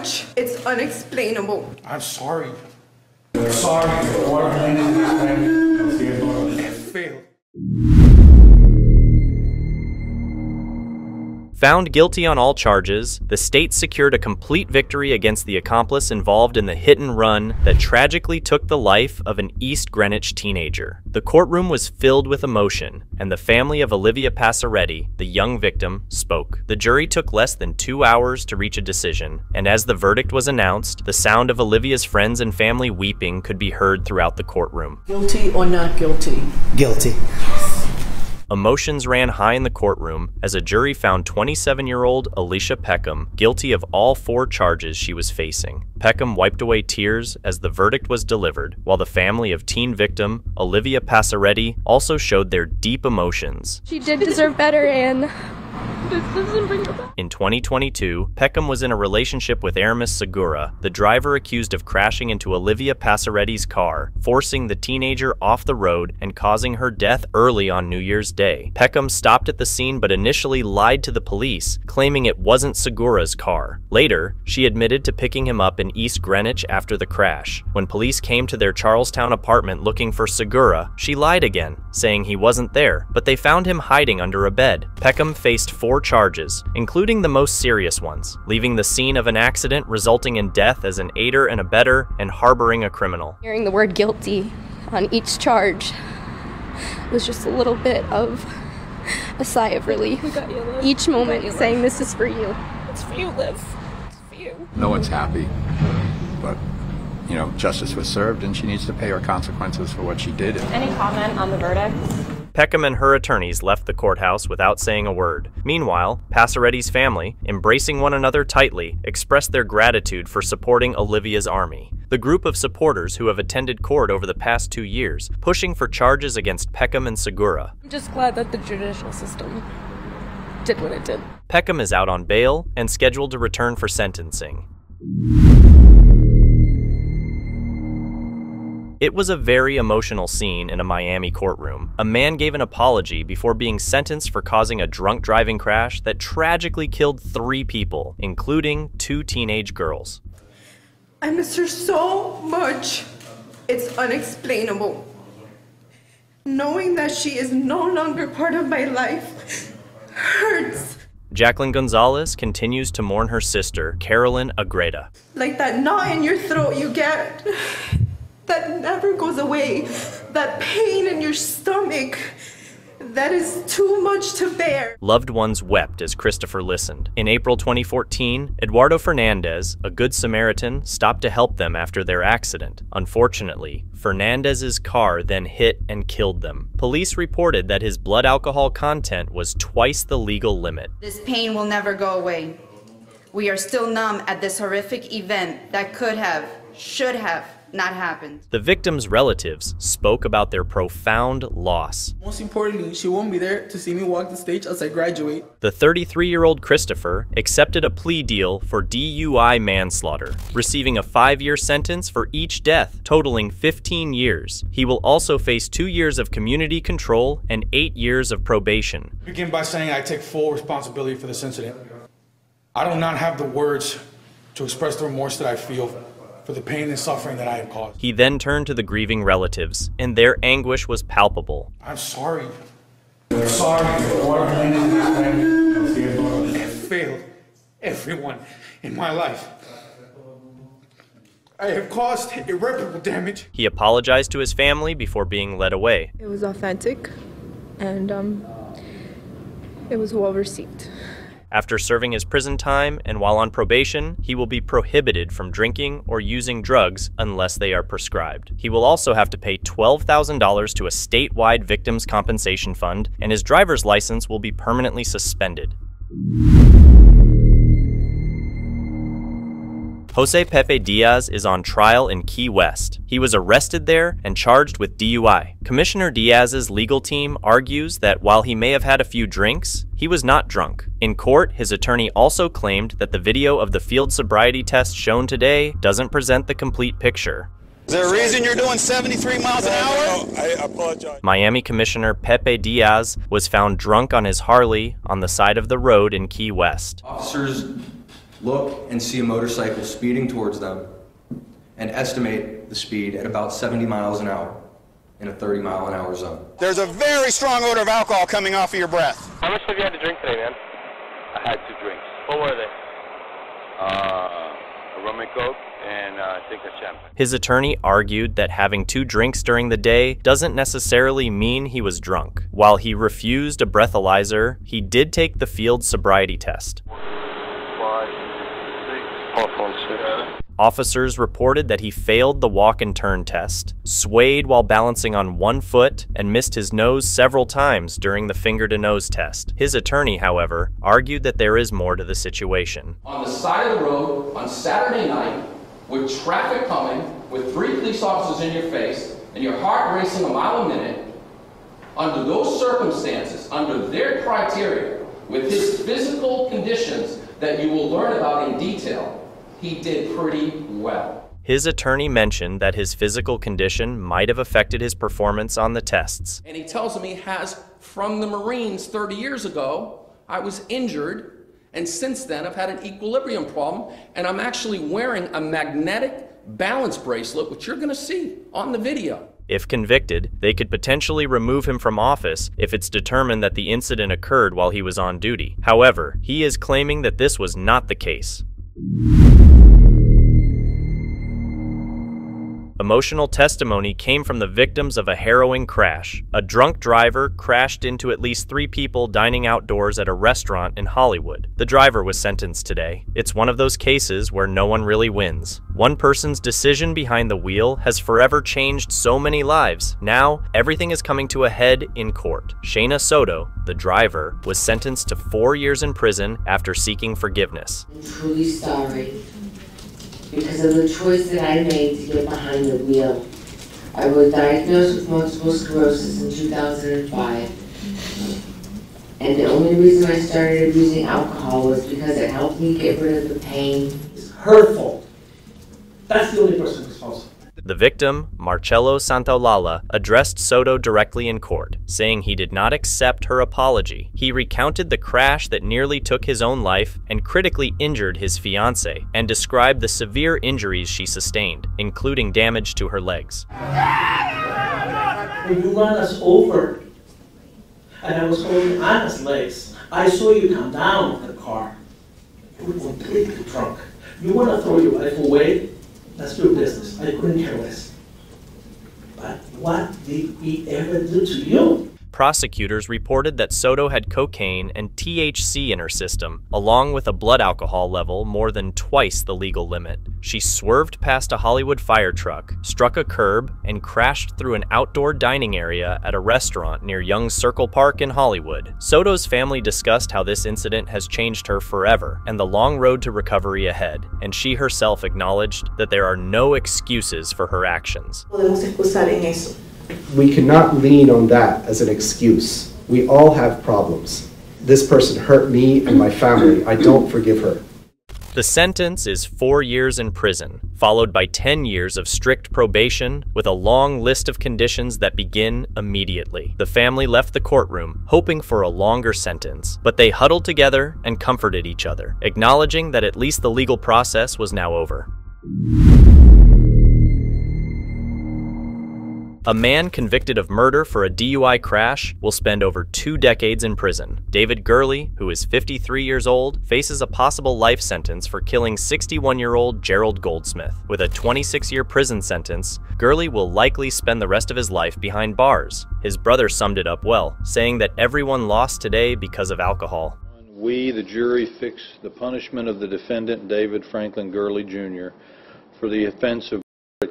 much. It's unexplainable. I'm sorry. I'm sorry. It failed. Found guilty on all charges, the state secured a complete victory against the accomplice involved in the hit-and-run that tragically took the life of an East Greenwich teenager. The courtroom was filled with emotion, and the family of Olivia Passaretti, the young victim, spoke. The jury took less than 2 hours to reach a decision, and as the verdict was announced, the sound of Olivia's friends and family weeping could be heard throughout the courtroom. Guilty or not guilty? Guilty. Emotions ran high in the courtroom as a jury found 27-year-old Alicia Peckham guilty of all 4 charges she was facing. Peckham wiped away tears as the verdict was delivered, while the family of teen victim Olivia Passaretti also showed their deep emotions. She did deserve better, and this doesn't bring her back. In 2022, Peckham was in a relationship with Aramis Segura, the driver accused of crashing into Olivia Passaretti's car, forcing the teenager off the road and causing her death early on New Year's Day. Peckham stopped at the scene but initially lied to the police, claiming it wasn't Segura's car. Later, she admitted to picking him up in East Greenwich after the crash. When police came to their Charlestown apartment looking for Segura, she lied again, saying he wasn't there, but they found him hiding under a bed. Peckham faced 4 charges, including the most serious ones, leaving the scene of an accident resulting in death as an aider and abettor and harboring a criminal. Hearing the word guilty on each charge was just a little bit of a sigh of relief. Each moment saying, this is for you. It's for you, Liv. It's for you. No one's happy, but you know, justice was served and she needs to pay her consequences for what she did. Any comment on the verdict? Peckham and her attorneys left the courthouse without saying a word. Meanwhile, Passaretti's family, embracing one another tightly, expressed their gratitude for supporting Olivia's army. The group of supporters who have attended court over the past 2 years, pushing for charges against Peckham and Segura. I'm just glad that the judicial system did what it did. Peckham is out on bail and scheduled to return for sentencing. It was a very emotional scene in a Miami courtroom. A man gave an apology before being sentenced for causing a drunk driving crash that tragically killed 3 people, including 2 teenage girls. I miss her so much. It's unexplainable. Knowing that she is no longer part of my life hurts. Jacqueline Gonzalez continues to mourn her sister, Carolyn Agreda. Like that knot in your throat you get. That never goes away. That pain in your stomach. That is too much to bear. Loved ones wept as Christopher listened. In April 2014, Eduardo Fernandez, a good Samaritan, stopped to help them after their accident. Unfortunately, Fernandez's car then hit and killed them. Police reported that his blood alcohol content was twice the legal limit. This pain will never go away. We are still numb at this horrific event that could have, should have, not happened. The victims' relatives spoke about their profound loss. Most importantly, she won't be there to see me walk the stage as I graduate. The 33-year-old Christopher accepted a plea deal for DUI manslaughter, receiving a 5-year sentence for each death, totaling 15 years. He will also face 2 years of community control and 8 years of probation. I begin by saying I take full responsibility for this incident. I do not have the words to express the remorse that I feel for the pain and suffering that I have caused. He then turned to the grieving relatives, and their anguish was palpable. I'm sorry. I'm sorry. It failed everyone in my life. I have caused irreparable damage. He apologized to his family before being led away. It was authentic, and it was well received. After serving his prison time and while on probation, he will be prohibited from drinking or using drugs unless they are prescribed. He will also have to pay $12,000 to a statewide victims' compensation fund, and his driver's license will be permanently suspended. Jose Pepe Diaz is on trial in Key West. He was arrested there and charged with DUI. Commissioner Diaz's legal team argues that while he may have had a few drinks, he was not drunk. In court, his attorney also claimed that the video of the field sobriety test shown today doesn't present the complete picture. Is there a reason you're doing 73 miles an hour? No, I apologize. Miami Commissioner Pepe Diaz was found drunk on his Harley on the side of the road in Key West. Officers look and see a motorcycle speeding towards them and estimate the speed at about 70 miles an hour in a 30-mile-an-hour zone. There's a very strong odor of alcohol coming off of your breath. How much have you had to drink today, man? I had 2 drinks. What were they? A rum and coke and I think a champagne. His attorney argued that having 2 drinks during the day doesn't necessarily mean he was drunk. While he refused a breathalyzer, he did take the field sobriety test. 5, 6, 4, 6. Officers reported that he failed the walk and turn test, swayed while balancing on one foot, and missed his nose several times during the finger-to-nose test. His attorney, however, argued that there is more to the situation. On the side of the road on Saturday night, with traffic coming, with 3 police officers in your face, and your heart racing a mile a minute, under those circumstances, under their criteria, with his physical conditions that you will learn about in detail, he did pretty well. His attorney mentioned that his physical condition might have affected his performance on the tests. And he tells me he has from the Marines 30 years ago. I was injured, and since then I've had an equilibrium problem, and I'm actually wearing a magnetic balance bracelet, which you're gonna see on the video. If convicted, they could potentially remove him from office if it's determined that the incident occurred while he was on duty. However, he is claiming that this was not the case. Emotional testimony came from the victims of a harrowing crash. A drunk driver crashed into at least 3 people dining outdoors at a restaurant in Hollywood. The driver was sentenced today. It's one of those cases where no one really wins. One person's decision behind the wheel has forever changed so many lives. Now, everything is coming to a head in court. Shayna Soto, the driver, was sentenced to 4 years in prison after seeking forgiveness. I'm truly sorry. Because of the choice that I made to get behind the wheel. I was diagnosed with multiple sclerosis in 2005. And the only reason I started abusing alcohol was because it helped me get rid of the pain. It's her fault. That's the only person responsible. The victim, Marcello Santaolalla, addressed Soto directly in court, saying he did not accept her apology. He recounted the crash that nearly took his own life and critically injured his fiancée, and described the severe injuries she sustained, including damage to her legs. When you run us over, and I was holding Anna's legs, I saw you come down with the car. You were completely drunk. You want to throw your life away? That's your business. I couldn't care less. But what did we ever do to you? Prosecutors reported that Soto had cocaine and THC in her system, along with a blood alcohol level more than twice the legal limit. She swerved past a Hollywood fire truck, struck a curb, and crashed through an outdoor dining area at a restaurant near Young's Circle Park in Hollywood. Soto's family discussed how this incident has changed her forever and the long road to recovery ahead, and she herself acknowledged that there are no excuses for her actions. We cannot lean on that as an excuse. We all have problems. This person hurt me and my family. I don't forgive her. The sentence is 4 years in prison, followed by 10 years of strict probation, with a long list of conditions that begin immediately. The family left the courtroom, hoping for a longer sentence, but they huddled together and comforted each other, acknowledging that at least the legal process was now over. A man convicted of murder for a DUI crash will spend over 2 decades in prison. David Gurley, who is 53 years old, faces a possible life sentence for killing 61-year-old Gerald Goldsmith. With a 26-year prison sentence, Gurley will likely spend the rest of his life behind bars. His brother summed it up well, saying that everyone lost today because of alcohol. We, the jury, fix the punishment of the defendant, David Franklin Gurley, Jr., for the offense of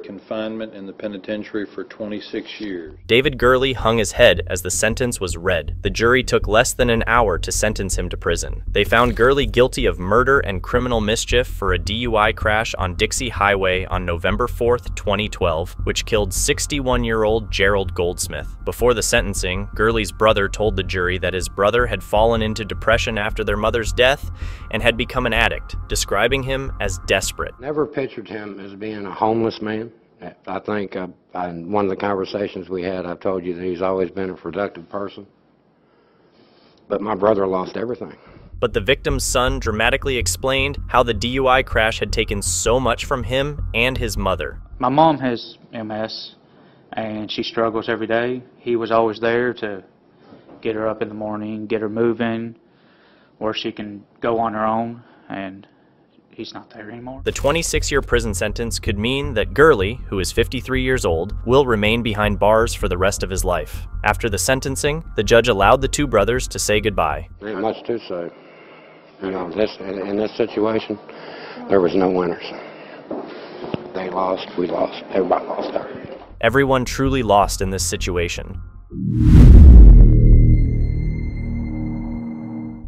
confinement in the penitentiary for 26 years. David Gurley hung his head as the sentence was read. The jury took less than an hour to sentence him to prison. They found Gurley guilty of murder and criminal mischief for a DUI crash on Dixie Highway on November 4th, 2012, which killed 61-year-old Gerald Goldsmith. Before the sentencing, Gurley's brother told the jury that his brother had fallen into depression after their mother's death and had become an addict, describing him as desperate. Never pictured him as being a homeless man. I think in one of the conversations we had, I've told you that he's always been a productive person. But my brother lost everything. but the victim's son dramatically explained how the DUI crash had taken so much from him and his mother. My mom has MS, and she struggles every day. He was always there to get her up in the morning, get her moving, where she can go on her own, and he's not there anymore. The 26-year prison sentence could mean that Gurley, who is 53 years old, will remain behind bars for the rest of his life. After the sentencing, the judge allowed the two brothers to say goodbye. Ain't much to say. You know, in this situation, there was no winners. They lost, we lost, everybody lost there. Everyone truly lost in this situation.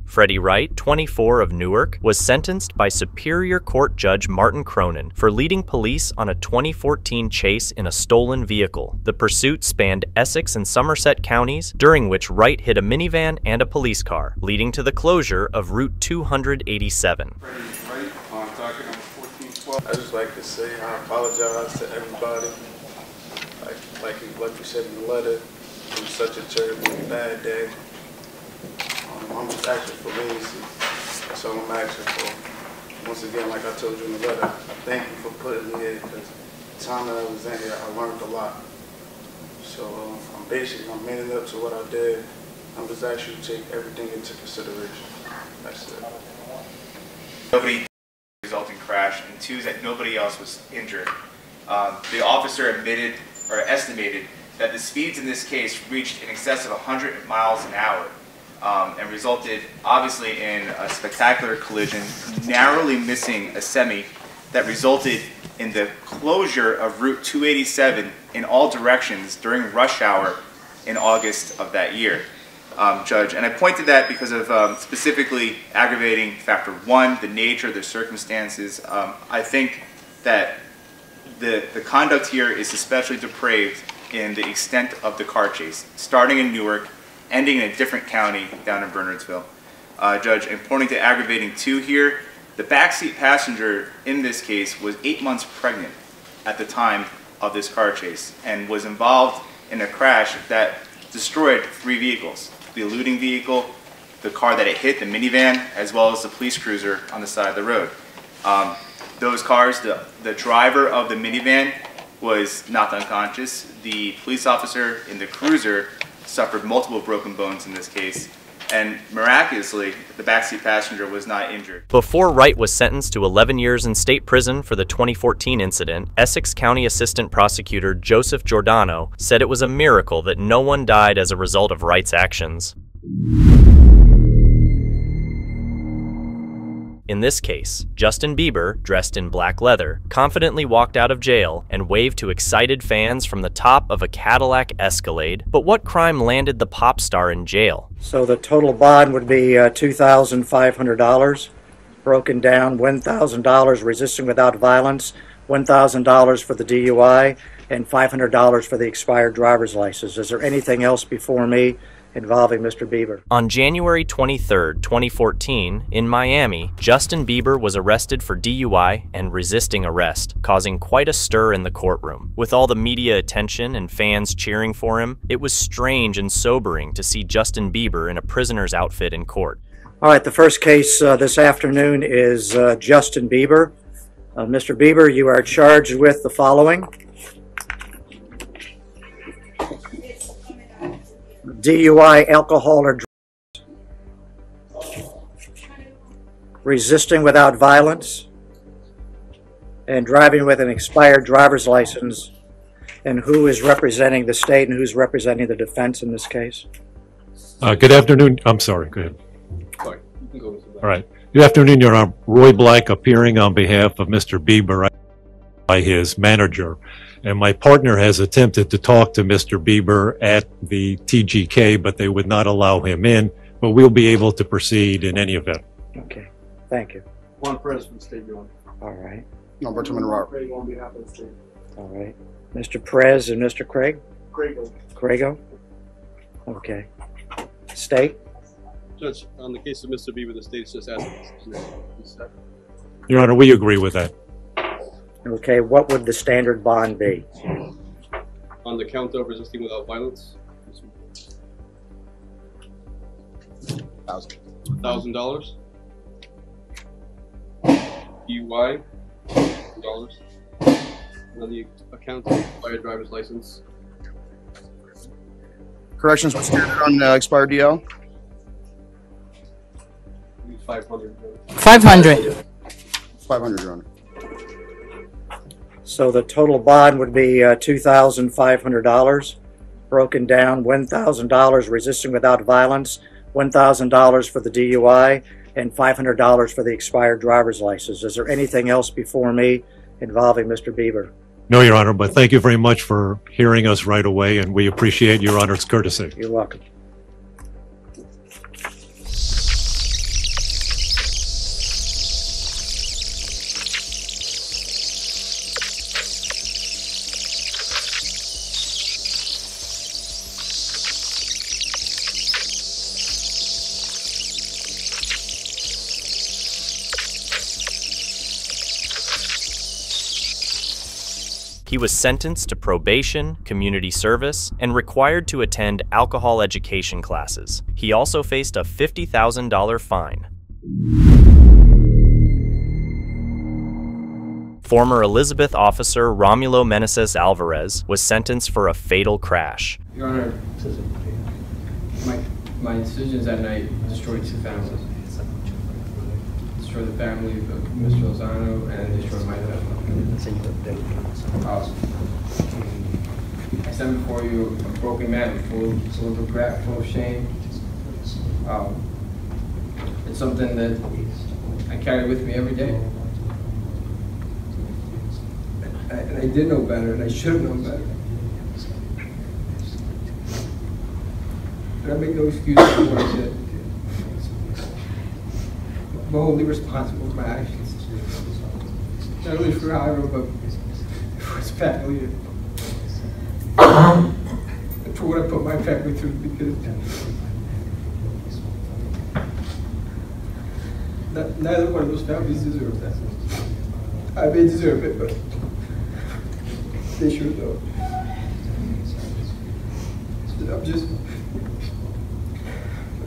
Freddie Wright, 24, of Newark, was sentenced by Superior Court Judge Martin Cronin for leading police on a 2014 chase in a stolen vehicle. The pursuit spanned Essex and Somerset counties, during which Wright hit a minivan and a police car, leading to the closure of Route 287. Freddie Wright, on docket number 1412. I'd just like to say I apologize to everybody. Like you said in the letter, it was such a terribly bad day. I'm just asking for leniency. That's all I'm asking for. Once again, like I told you in the letter, thank you for putting me in, because the time that I was in here, I learned a lot. So I'm manning up to what I did. I'm just asking you to take everything into consideration. That's it. Nobody resulting crash, and two, that nobody else was injured. The officer admitted or estimated that the speeds in this case reached in excess of 100 miles an hour. And resulted, obviously, in a spectacular collision, narrowly missing a semi that resulted in the closure of Route 287 in all directions during rush hour in August of that year, Judge. And I point to that because of specifically aggravating factor one, the nature of the circumstances. I think that the conduct here is especially depraved in the extent of the car chase, starting in Newark, ending in a different county down in Bernardsville. Judge, and pointing to aggravating two here, the backseat passenger in this case was 8 months pregnant at the time of this car chase and was involved in a crash that destroyed 3 vehicles: the eluding vehicle, the car that it hit, the minivan, as well as the police cruiser on the side of the road. Those cars, the driver of the minivan was knocked unconscious. The police officer in the cruiser suffered multiple broken bones in this case, and miraculously, the backseat passenger was not injured. Before Wright was sentenced to 11 years in state prison for the 2014 incident, Essex County Assistant Prosecutor Joseph Giordano said it was a miracle that no one died as a result of Wright's actions. In this case, Justin Bieber, dressed in black leather, confidently walked out of jail and waved to excited fans from the top of a Cadillac Escalade. But what crime landed the pop star in jail? So the total bond would be $2,500, broken down $1,000 resisting without violence, $1,000 for the DUI, and $500 for the expired driver's license. Is there anything else before me involving Mr. Bieber? On January 23, 2014, in Miami, Justin Bieber was arrested for DUI and resisting arrest, causing quite a stir in the courtroom. With all the media attention and fans cheering for him, it was strange and sobering to see Justin Bieber in a prisoner's outfit in court. All right, the first case this afternoon is Justin Bieber. Mr. Bieber, you are charged with the following: DUI, alcohol or drugs, resisting without violence, and driving with an expired driver's license. And who is representing the state and who's representing the defense in this case? Good afternoon. I'm sorry, go ahead. Sorry, you can go with that. All right. Good afternoon, Your Honor. Roy Black appearing on behalf of Mr. Bieber by his manager. And my partner has attempted to talk to Mr. Bieber at the TGK, but they would not allow him in. But we'll be able to proceed in any event. Okay, thank you. One President State, Your Honor. All right. Number 2 Robert. Craig on behalf of the state. All right. Mr. Perez and Mr. Craig? Craigo. Craigo? Okay. State? Judge, on the case of Mr. Bieber, the state is just asking us. Your Honor, we agree with that. Okay, what would the standard bond be? On the count of resisting without violence, $1,000. DUI, $2. And on the account, expired driver's license. Corrections, what's standard on expired DL? 500. 500. 500, Your Honor. So the total bond would be $2,500, broken down $1,000 resisting without violence, $1,000 for the DUI, and $500 for the expired driver's license. Is there anything else before me involving Mr. Bieber? No, Your Honor, but thank you very much for hearing us right away, and we appreciate Your Honor's courtesy. You're welcome. He was sentenced to probation, community service, and required to attend alcohol education classes. He also faced a $50,000 fine. Former Elizabeth officer Romulo Meneses Alvarez was sentenced for a fatal crash. Your Honor, my decisions that night destroyed two families. Destroyed the family of Mr. Lozano and destroyed my family. I stand before you a broken man, full of regret, full of shame. It's something that I carry with me every day. And I did know better, and I should have known better. And I make no excuses for what I did. I'm wholly responsible for my actions. Not only for how I wrote, but for his family. And for what I put my family through, because neither one of those families deserve that. I may deserve it, but they should know.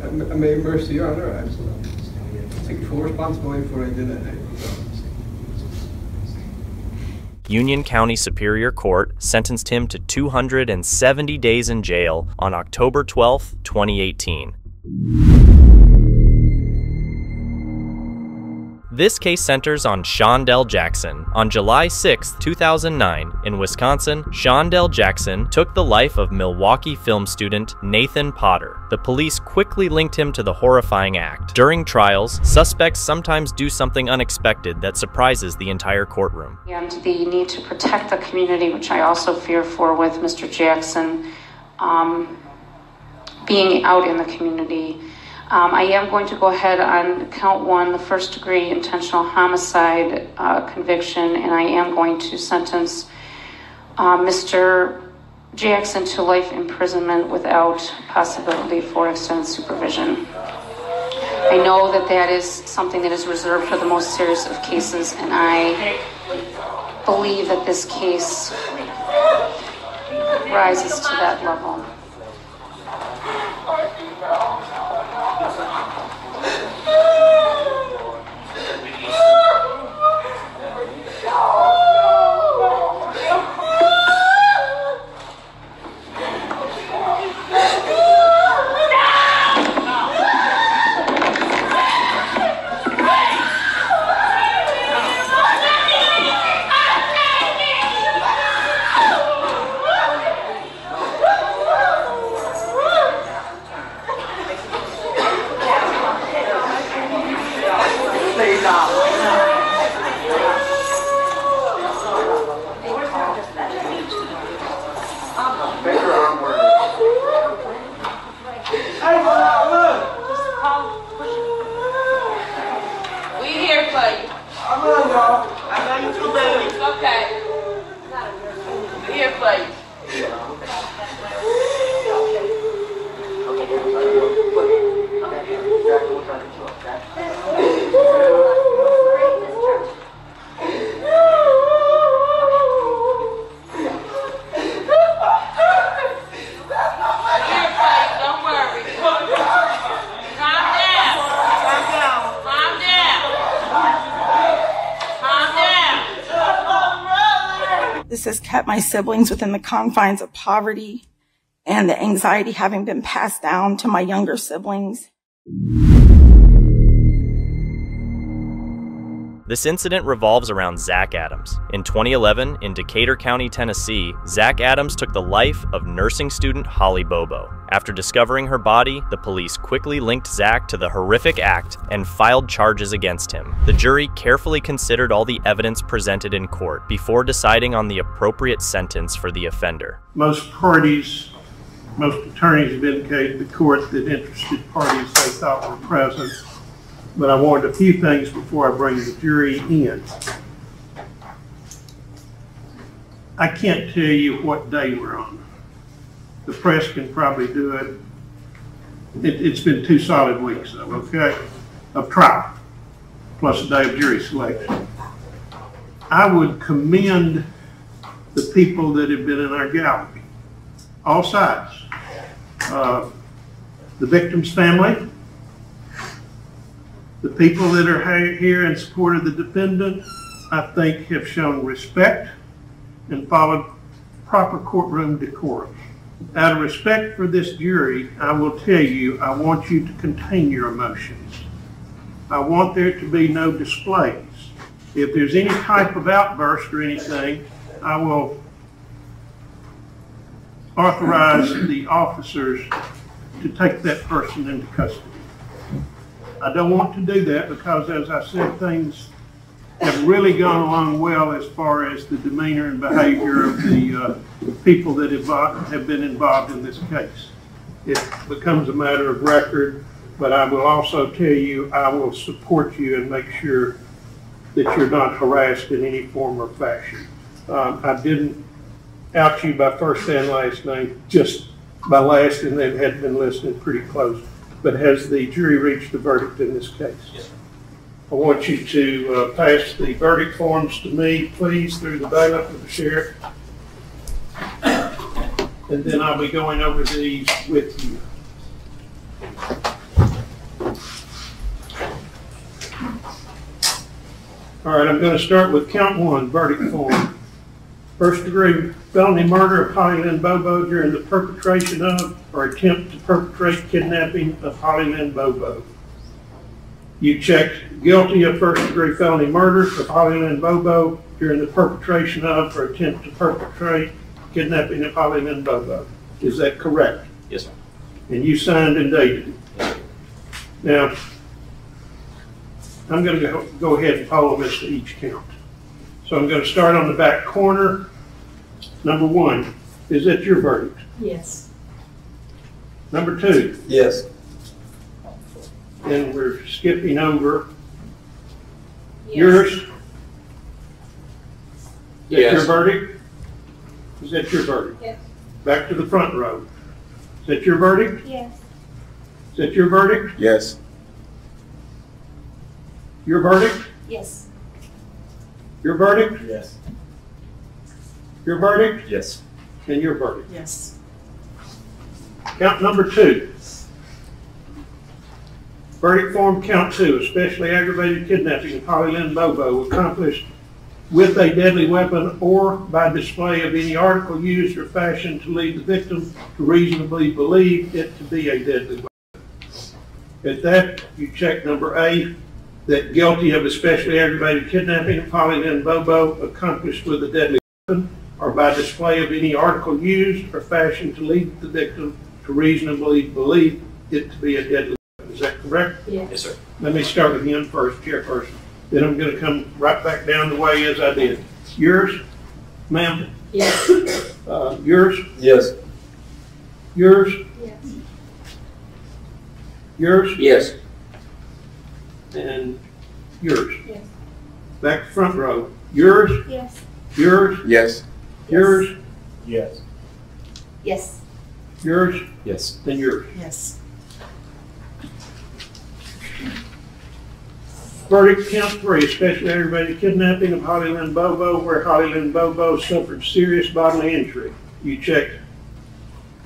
I made mercy, Your Honor. I take full responsibility for what I did that night. Union County Superior Court sentenced him to 270 days in jail on October 12, 2018. This case centers on Shondell Jackson. On July 6, 2009, in Wisconsin, Shondell Jackson took the life of Milwaukee film student Nathan Potter. The police quickly linked him to the horrifying act. During trials, suspects sometimes do something unexpected that surprises the entire courtroom. And the need to protect the community, which I also fear for with Mr. Jackson being out in the community. I am going to go ahead on count one, the first-degree intentional homicide conviction, and I am going to sentence Mr. Jackson to life imprisonment without possibility for extended supervision. I know that that is something that is reserved for the most serious of cases, and I believe that this case rises to that level. kept my siblings within the confines of poverty and the anxiety having been passed down to my younger siblings. This incident revolves around Zach Adams. In 2011, in Decatur County, Tennessee, Zach Adams took the life of nursing student Holly Bobo. After discovering her body, the police quickly linked Zach to the horrific act and filed charges against him. The jury carefully considered all the evidence presented in court before deciding on the appropriate sentence for the offender. Most attorneys have indicated to the court that interested parties they thought were present. But I wanted a few things before I bring the jury in. I can't tell you what day we're on. The press can probably do it. It's been 2 solid weeks, though, okay, of trial, plus a day of jury selection. I would commend the people that have been in our gallery, all sides. The victim's family, the people that are here in support of the defendant, I think, have shown respect and followed proper courtroom decorum. Out of respect for this jury, I will tell you, I want you to contain your emotions. I want there to be no displays. If there's any type of outburst or anything, I will authorize the officers to take that person into custody. I don't want to do that because, as I said, things have really gone along well as far as the demeanor and behavior of the people that have been involved in this case. It becomes a matter of record, but I will also tell you I will support you and make sure that you're not harassed in any form or fashion. I didn't out you by first and last name, just by last, and they had been listening pretty close. But has the jury reached a verdict in this case? Yes. I want you to pass the verdict forms to me, please, through the bailiff and the sheriff. And then I'll be going over these with you. All right, I'm going to start with count 1, verdict form. First degree felony murder of Holly Lynn Bobo during the perpetration of or attempt to perpetrate kidnapping of Holly Lynn Bobo. You checked guilty of first degree felony murder of Holly Lynn Bobo during the perpetration of or attempt to perpetrate kidnapping of Holly Lynn Bobo. Is that correct? Yes, sir. And you signed and dated it. Yes, sir. Now, I'm going to go ahead and follow this to each count. So I'm going to start on the back corner. Number 1, is that your verdict? Yes. Number 2? Yes. And we're skipping over. Yes. Yours? Is that your verdict? Is that your verdict? Yes. Back to the front row. Is that your verdict? Yes. Is that your verdict? Yes. Your verdict? Yes. Your verdict? Yes. Your verdict? Yes. And your verdict? Yes. Count number 2. Verdict form count 2, especially aggravated kidnapping of Holly Lynn Bobo accomplished with a deadly weapon or by display of any article used or fashioned to lead the victim to reasonably believe it to be a deadly weapon. At that, you check number A, that guilty of especially aggravated kidnapping of Holly Lynn Bobo accomplished with a deadly weapon or by display of any article used or fashioned to lead the victim to reasonably believe it to be a deadly weapon. Is that correct? Yes. Yes, sir. Let me start with him first, chairperson. Then I'm going to come right back down the way as I did. Yours, ma'am? Yes. Yours? Yes. Yours? Yes. Yours? Yes. And yours? Yes. Back front row. Yours? Yes. Yours? Yes. Yours? Yes. Yes. Yours? Yes. And yours. Yes. Verdict count 3, especially aggravated kidnapping of Holly Lynn Bobo, where Holly Lynn Bobo suffered serious bodily injury. You checked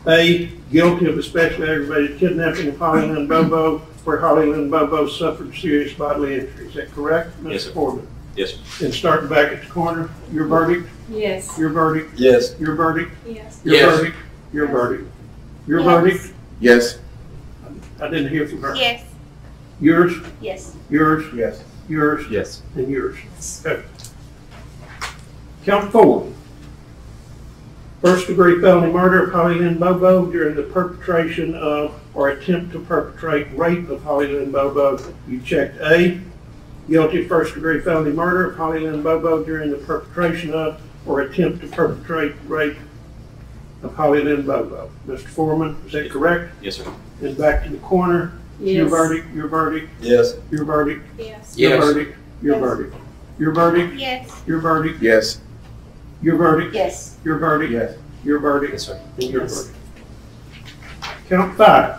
A, guilty of especially aggravated kidnapping of Holly Lynn Bobo, where Holly Lynn Bobo suffered serious bodily injury. Is that correct, Mr. Yes, sir. Foreman? Yes, sir. And starting back at the corner, your verdict? Yes. Your verdict? Yes. Your verdict? Yes. Your Yes. verdict? Your verdict? Your Yes. verdict? Yes. I didn't hear from her. Yes. Yours? Yes. Yours? Yes. Yours? Yes. And yours. Okay. Count 4. First degree felony murder of Holly Lynn Bobo during the perpetration of or attempt to perpetrate rape of Holly Lynn Bobo. You checked A. Guilty of first degree felony murder of Holly Lynn Bobo during the perpetration of or attempt to perpetrate rape of Holly Lynn Bobo. Mr. Foreman, is that correct? Yes, sir. And back to the corner. Yes. Your verdict, your verdict, Yes. your verdict, Yes. your Yes. verdict, your Yes. verdict, your verdict, Yes. your verdict, Yes. your verdict, Yes. your verdict, Yes. your verdict, Yes, sir. and your Yes. verdict. Count 5.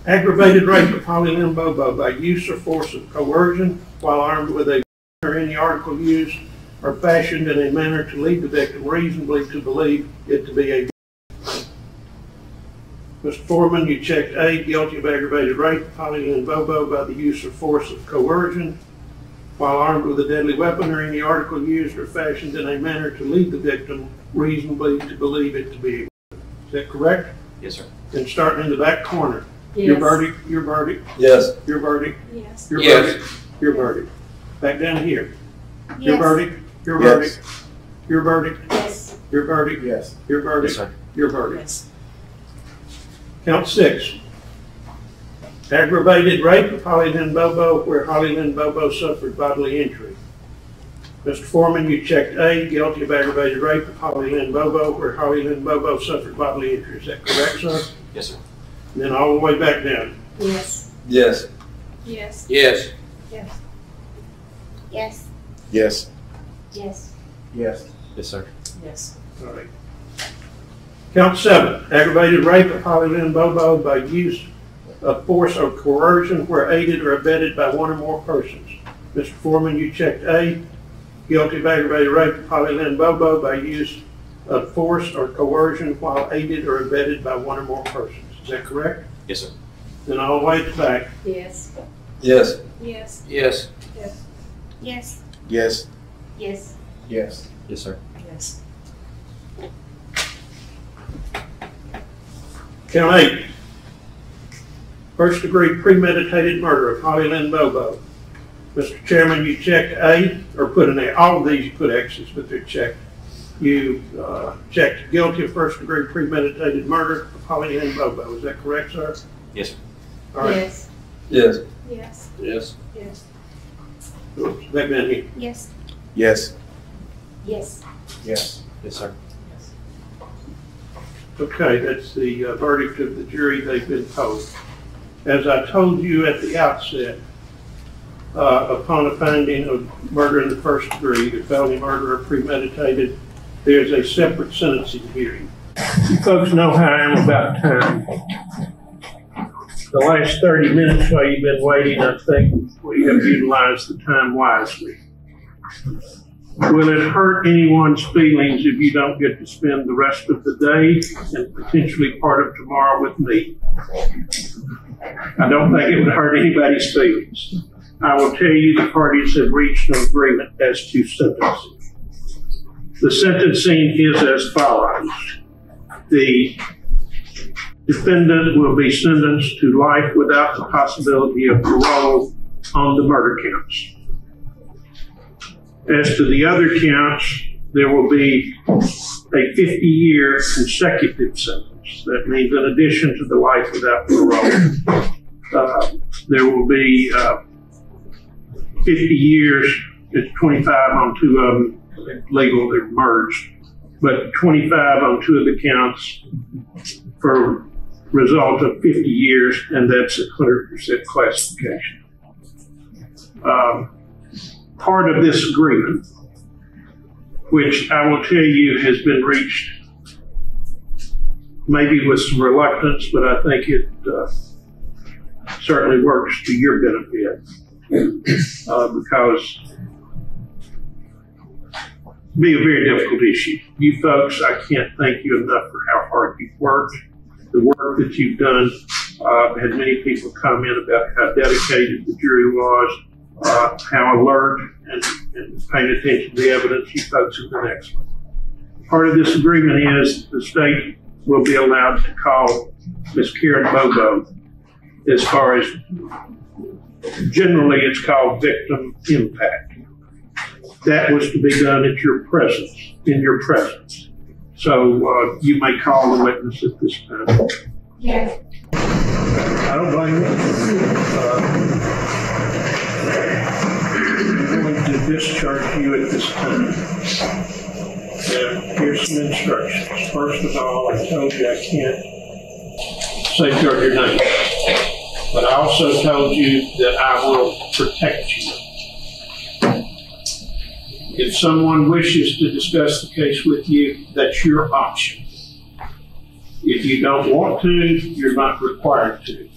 Aggravated rape of Holly Lynn Bobo by use or force of coercion while armed with a or any article used or fashioned in a manner to lead the victim reasonably to believe it to be a. Mr. Foreman, you checked A, guilty of aggravated rape of Holly Lynn Bobo by the use or force of coercion while armed with a deadly weapon or any article used or fashioned in a manner to lead the victim reasonably to believe it to be a. Is that correct? Yes, sir. And starting in the back corner. Yes. Your verdict, your verdict, Yes. your verdict, Yes. your Yes. verdict, your verdict. Back down here. Your Yes. verdict, your Yes. verdict, your verdict, Yes. your verdict, Yes. your verdict, Yes, sir. your verdict. Yes. Count 6. Aggravated rape of Holly Lynn Bobo where Holly Lynn Bobo suffered bodily injury. Mr. Foreman, you checked A, guilty of aggravated rape of Holly Lynn Bobo where Holly Lynn Bobo suffered bodily injury. Is that correct, sir? Yes, sir. And then all the way back down. Yes. Yes. Yes. Yes. Yes. Yes. Yes. Yes. Yes. Yes, sir. Yes. All right. Count 7, aggravated rape of Holly Lynn Bobo by use of force or coercion where aided or abetted by one or more persons. Mr. Foreman, you checked A, guilty of aggravated rape of Holly Lynn Bobo by use of force or coercion while aided or abetted by one or more persons. Is that correct? Yes, sir. Then all the way to the back. Yes. Yes. Yes. Yes. Yes. Yes. Yes. Yes. Yes. Yes, sir. Yes. Count 8, first degree premeditated murder of Holly Lynn Bobo. Mr. Chairman, you checked A, or put an A. All of these you put X's, but they're checked. You checked guilty of first degree premeditated murder of Holly Lynn Bobo. Is that correct, sir? Yes, sir. All right. Yes. Yes. Yes. Yes. Yes. Oops, back down here. Yes. Yes. Yes. Yes. Yes, sir. Okay, that's the verdict of the jury. They've been told. As I told you at the outset, upon a finding of murder in the first degree, the felony murder or premeditated, there's a separate sentencing hearing. You folks know how I am about time. The last 30 minutes while you've been waiting, I think we have utilized the time wisely. Will it hurt anyone's feelings if you don't get to spend the rest of the day and potentially part of tomorrow with me? I don't think it would hurt anybody's feelings. I will tell you the parties have reached an agreement as to sentencing. The sentencing is as follows. The defendant will be sentenced to life without the possibility of parole on the murder counts. As to the other counts, there will be a 50-year consecutive sentence. That means in addition to the life without parole, there will be 50 years. It's 25 on two of them. Legal, they're merged. But 25 on two of the counts for result of 50 years, and that's a 100% classification. Part of this agreement, which I will tell you has been reached maybe with some reluctance, but I think it certainly works to your benefit because it'll be a very difficult issue. You folks, I can't thank you enough for how hard you've worked. The work that you've done, had many people comment about how dedicated the jury was. how alert and paying attention to the evidence. You folks have been excellent. Part of this agreement is the state will be allowed to call Ms. Karen Bobo as far as, generally it's called victim impact. That was to be done at your presence, in your presence. So you may call the witness at this time. Yes. I don't blame you. I'm going to discharge you at this time. And here's some instructions. First of all, I told you I can't safeguard your name. But I also told you that I will protect you. If someone wishes to discuss the case with you, that's your option. If you don't want to, you're not required to.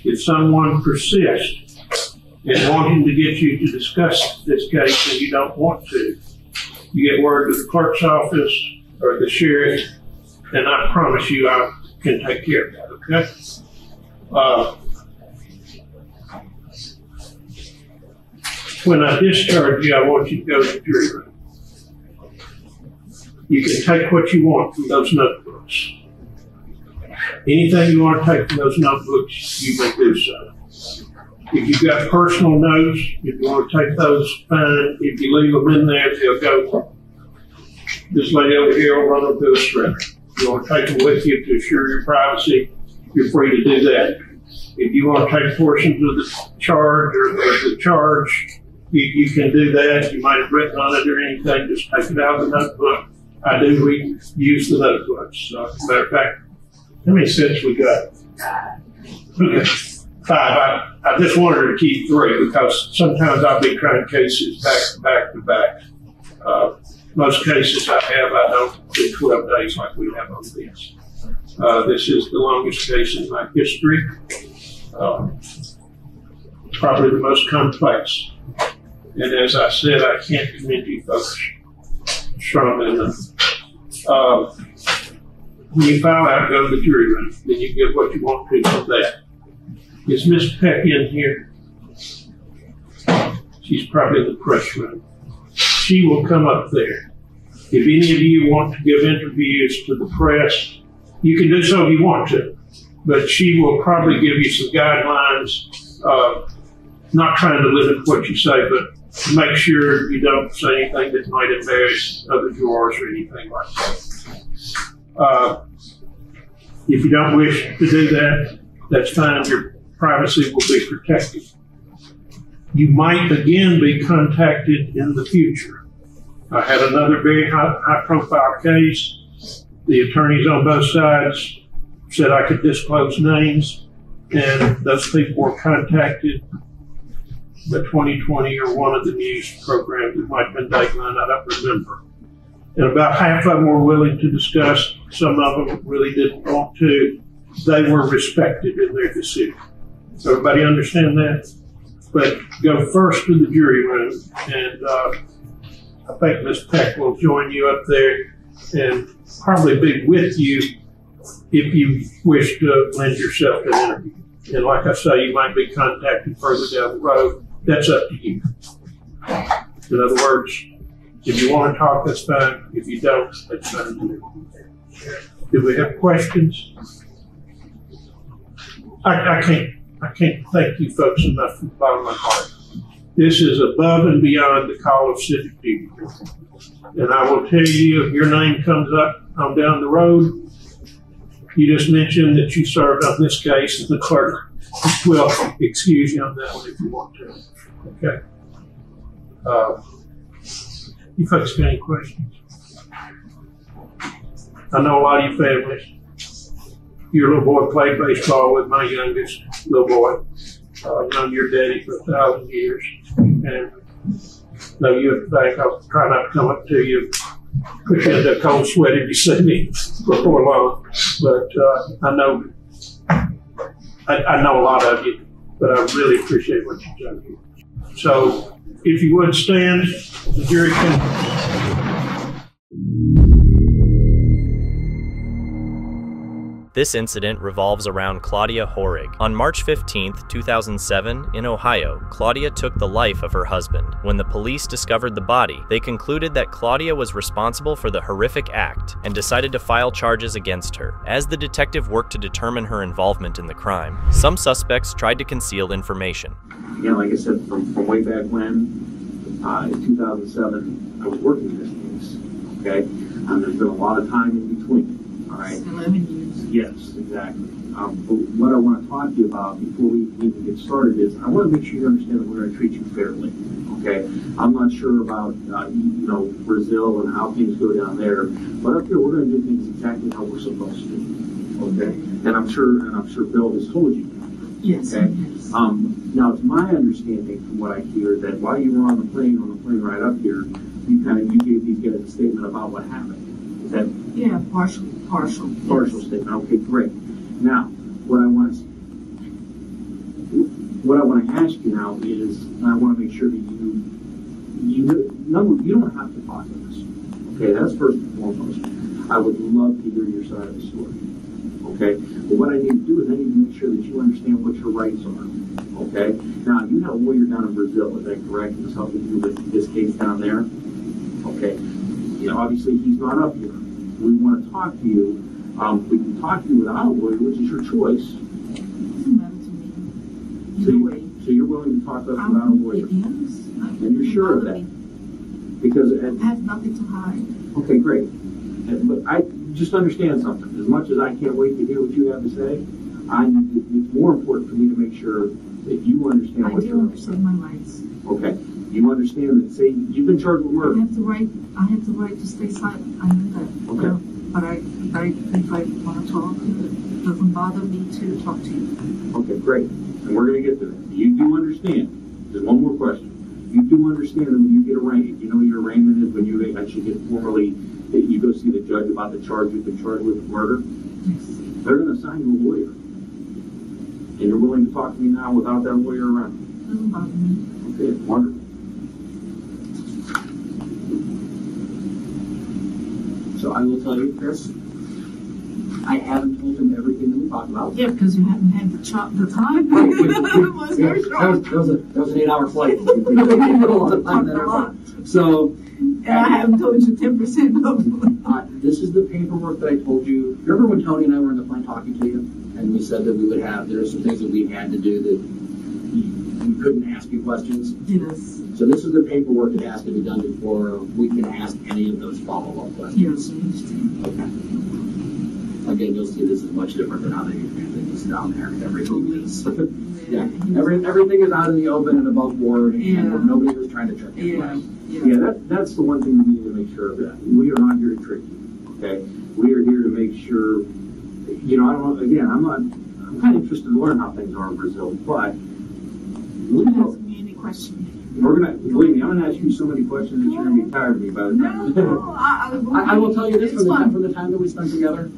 If someone persists in wanting to get you to discuss this case and you don't want to, you get word to the clerk's office or the sheriff, and I promise you I can take care of that, okay? When I discharge you, I want you to go to the jury room. You can take what you want from those notebooks. Anything you want to take from those notebooks, you may do so. If you've got personal notes, if you want to take those, fine. If you leave them in there, they'll go. This lady over here will run them through a shredder. If you want to take them with you to assure your privacy, you're free to do that. If you want to take portions of the charge or the charge, you can do that. You might have written on it or anything. Just take it out of the notebook. I do use the notebooks. So, as a matter of fact, how many sets we got? Okay. 5. I just wanted to keep 3 because sometimes I'll be trying cases back to back. Most cases I don't do 12 days like we have on this. This is the longest case in my history. Probably the most complex. And as I said, I can't commend you folks strongly enough. When you file out, go to the jury room. Then you get what you want to from that. Is Miss Peck in here? She's probably in the press room. She will come up there. If any of you want to give interviews to the press, you can do so if you want to. But she will probably give you some guidelines, not trying to limit what you say, but make sure you don't say anything that might embarrass other jurors or anything like that. If you don't wish to do that, that's fine. Your privacy will be protected. You might again be contacted in the future. I had another very high-profile case. The attorneys on both sides said I could disclose names, and those people were contacted. The 2020 or one of the news programs, it might have been Dateline, I don't remember. And about half of them were willing to discuss. Some of them really didn't want to. They were respected in their decision. So everybody understand that? But go first to the jury room, and I think Ms. Peck will join you up there and probably be with you if you wish to lend yourself to an interview. And like I say, you might be contacted further down the road. That's up to you. In other words, if you want to talk, that's fine. If you don't, that's fine too. Do we have questions? I can't thank you folks enough from the bottom of my heart. This is above and beyond the call of civic duty. And I will tell you, if your name comes up on down the road, you just mention that you served on this case, and the clerk will excuse you on that one if you want to. Okay. You folks got any questions? I know a lot of your families. Your little boy played baseball with my youngest little boy. I've known your daddy for 1,000 years. And though you have to think, I'll try not to come up to you, put you into a cold sweat if you see me before long. But I know a lot of you, but I really appreciate what you've done here. So if you would stand, the jury can. This incident revolves around Claudia Horrig. On March 15, 2007, in Ohio, Claudia took the life of her husband. When the police discovered the body, they concluded that Claudia was responsible for the horrific act and decided to file charges against her. As the detective worked to determine her involvement in the crime, some suspects tried to conceal information. Again, like I said, from way back when, in 2007, I was working this case, okay? And there's been a lot of time in between, all right? 11 years. Yes, exactly. But what I want to talk to you about before we even get started is I want to make sure you understand that we're going to treat you fairly, okay? I'm not sure about, you know, Brazil and how things go down there, but up here we're going to do things exactly how we're supposed to, okay? And I'm sure Bill has told you. Yes. Okay. Now it's my understanding from what I hear that while you were on the plane ride up here, you gave these guys a statement about what happened. Is that? Yeah, partial. Partial statement. Okay, great. Now, what I want to ask you now is, and I want to make sure that you don't have to talk to us. Okay, that's first and foremost. I would love to hear your side of the story. Okay, but what I need to do is I need to make sure that you understand what your rights are. Okay, now you have a lawyer down in Brazil, is that correct? Who's helping you with this case down there? Okay, you know, obviously he's not up here. We want to talk to you. We can talk to you without a lawyer, which is your choice. Doesn't matter to me. Either way. So you're willing to talk to us without a lawyer? Yes. And you're sure of that? Because I have nothing to hide. Okay, great. But I just understand something. As much as I can't wait to hear what you have to say, it's more important for me to make sure that you understand what you're doing. I do understand my rights. Okay. You understand that, say, you've been charged with murder. I have the right to stay silent. I know that. Okay. But if I want to talk, it doesn't bother me to talk to you. Okay, great. And we're going to get to that. You do understand. There's one more question. You do understand that when you get arraigned, you know what your arraignment is when you actually get formally, that you go see the judge about the charge you've been charged with murder? Yes. They're going to assign you a lawyer. And you're willing to talk to me now without that lawyer around? Doesn't bother me. Okay, wonderful. So I will tell you, Chris, I haven't told him everything that we talked about. Yeah, because you haven't had the time. It was very short. That was an 8-hour flight. We put a lot of time there. So, and I haven't told you 10% of this is the paperwork that I told you. Remember when Tony and I were in the plane talking to you, and we said that we would have, there are some things that we had to do that you couldn't ask you questions? Yes. So this is the paperwork that has to be done before we can ask any of those follow-up questions. Yes, I understand. Okay. Again, you'll see this is much different than how they do things down there. Everything is, yeah, everything is out in the open and above board, and nobody was trying to trick you. Yeah, that's the one thing we need to make sure of that. We are not here to trick you, okay? We are here to make sure, you know, I'm kind of interested to learn how things are in Brazil, but you can ask me any question. Believe me, I'm gonna ask you so many questions that you're gonna be tired of me by the time. No, I will tell you this from the time that we spent together.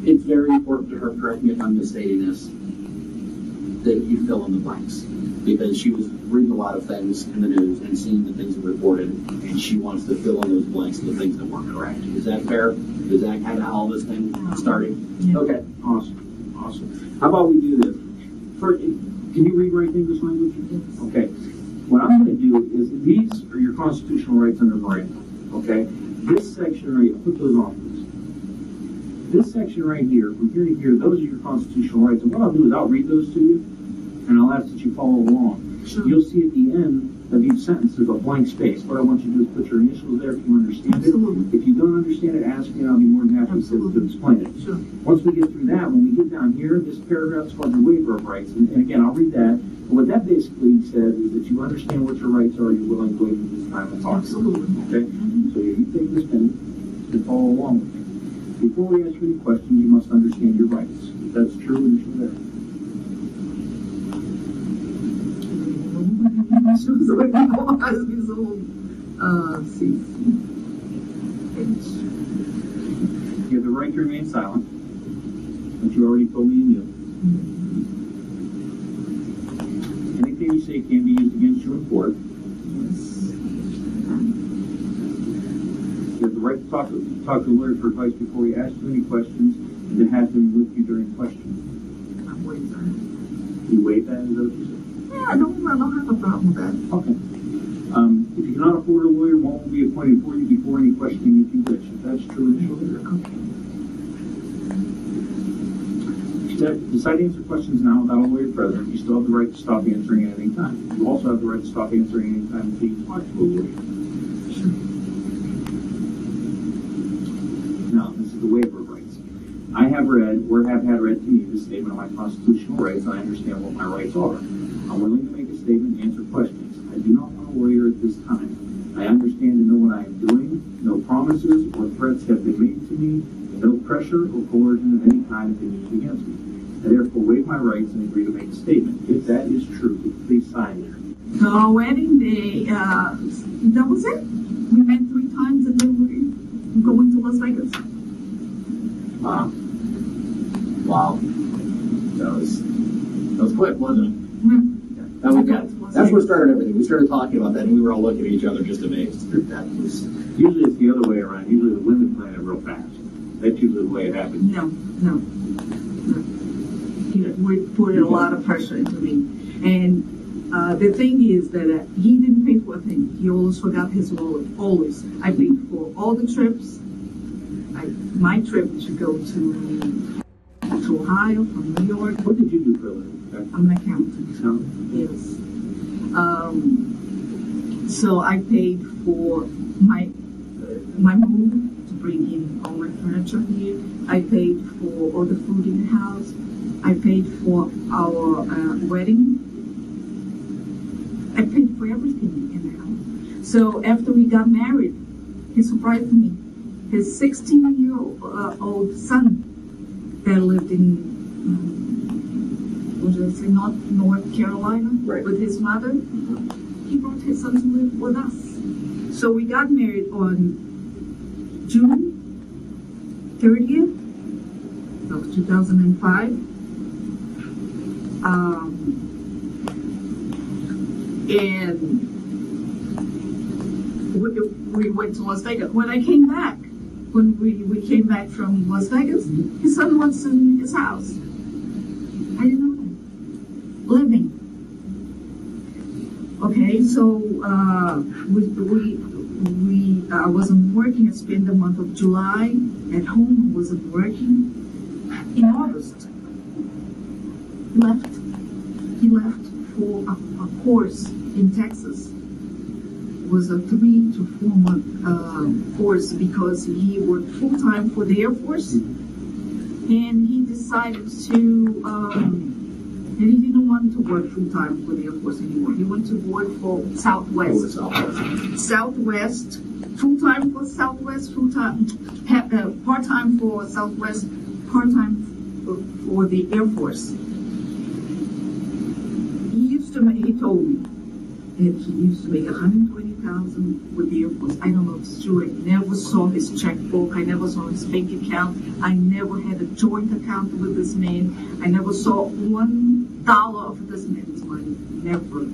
It's very important to her, correct me if I'm misstating this, that you fill in the blanks. Because she was reading a lot of things in the news and seeing the things that were reported, and she wants to fill in those blanks with the things that weren't correct. Is that fair? Is that kind of how all this thing started? Yeah. Okay, awesome. How about we do this? First, can you rewrite English language? Yes. Okay. What I'm going to do is, these are your constitutional rights under Miranda. Okay? This section right, put those on, please. This section right here, from here to here, those are your constitutional rights. And what I'll do is I'll read those to you, and I'll ask that you follow along. Sure. You'll see at the end of each sentence there's a blank space. What I want you to do is put your initials there if you understand Absolutely. it. If you don't understand it, ask me and I'll be more than happy to explain it. Sure. Once we get through that, when we get down here, this paragraph is called your waiver of rights. And again, I'll read that. And what that basically says is that you understand what your rights are, you're willing to wait for this time and talk. Absolutely. Okay? So if you take this pen and follow along with me. Before we ask you any questions, you must understand your rights. If that's true, and it's there. You have the right to remain silent, which you already told me you knew. Anything you say can be used against you in court. You have the right to talk to a lawyer for advice before we ask you any questions, and to have him with you during questioning? I waive that. You waive that, is that what you said? Yeah, I don't have a problem with that. Okay. If you cannot afford a lawyer, one will be appointed for you before any questioning and conviction. That's true and sure. Okay. If you decide to answer questions now without a lawyer present, you still have the right to stop answering at any time. You also have the right to stop answering any time until you talk to a lawyer. Now, this is the waiver of rights. I have read, or have had read to me, the statement of my constitutional rights, and I understand what my rights are. I'm willing to make a statement and answer questions. I do not want a lawyer at this time. I understand and know what I am doing. No promises or threats have been made to me, and no pressure or coercion of any kind have been used against me. I therefore waive my rights and agree to make a statement. If that is true, please sign there. The wedding day, that was it. We met 3 times and then we were going to Las Vegas. Wow. Wow. That was quick, wasn't it? That's what started everything. We started talking about that and we were all looking at each other just amazed. That was, usually it's the other way around. Usually the women plan it real fast. That's usually the way it happens. No. We put a lot of pressure into me. And the thing is that he didn't pay for a thing. He always forgot his wallet. Always. I paid for all the trips. My trip to go to Ohio from New York. What did you do for a living? I'm an accountant. Yes. So I paid for my move to bring in all my furniture here. I paid for all the food in the house. I paid for our wedding. I paid for everything in the house. So after we got married, he surprised me. His 16-year-old son that lived in North Carolina with his mother, he brought his son to live with us. So we got married on June 30th of 2005. And we went to Las Vegas. When I came back, when we came back from Las Vegas, his son was in his house. I didn't know that. Living. Okay, so I wasn't working. I spent the month of July at home. I wasn't working. In August, he left for a course in Texas. It was a 3 to 4 month course because he worked full time for the Air Force, and he decided to, and he didn't want to work full time for the Air Force anymore. He wanted to work for Southwest. Southwest, full time for Southwest, full time, part time for Southwest, part time for the Air Force. He told me that he used to make $120,000 with the Air Force. I don't know if it's true. I never saw his checkbook. I never saw his bank account. I never had a joint account with this man. I never saw $1 of this man's money. Never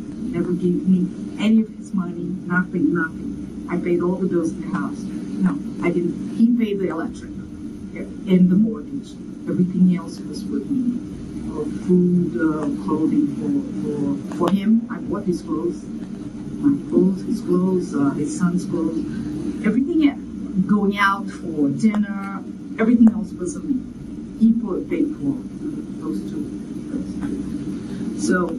gave me any of his money. Nothing. I paid all the bills in the house. No, I didn't. He paid the electric and the mortgage. Everything else was with me. Food, clothing for him. I bought his clothes, his clothes, his son's clothes, everything else. Going out for dinner, everything else was on me. He paid for those two. So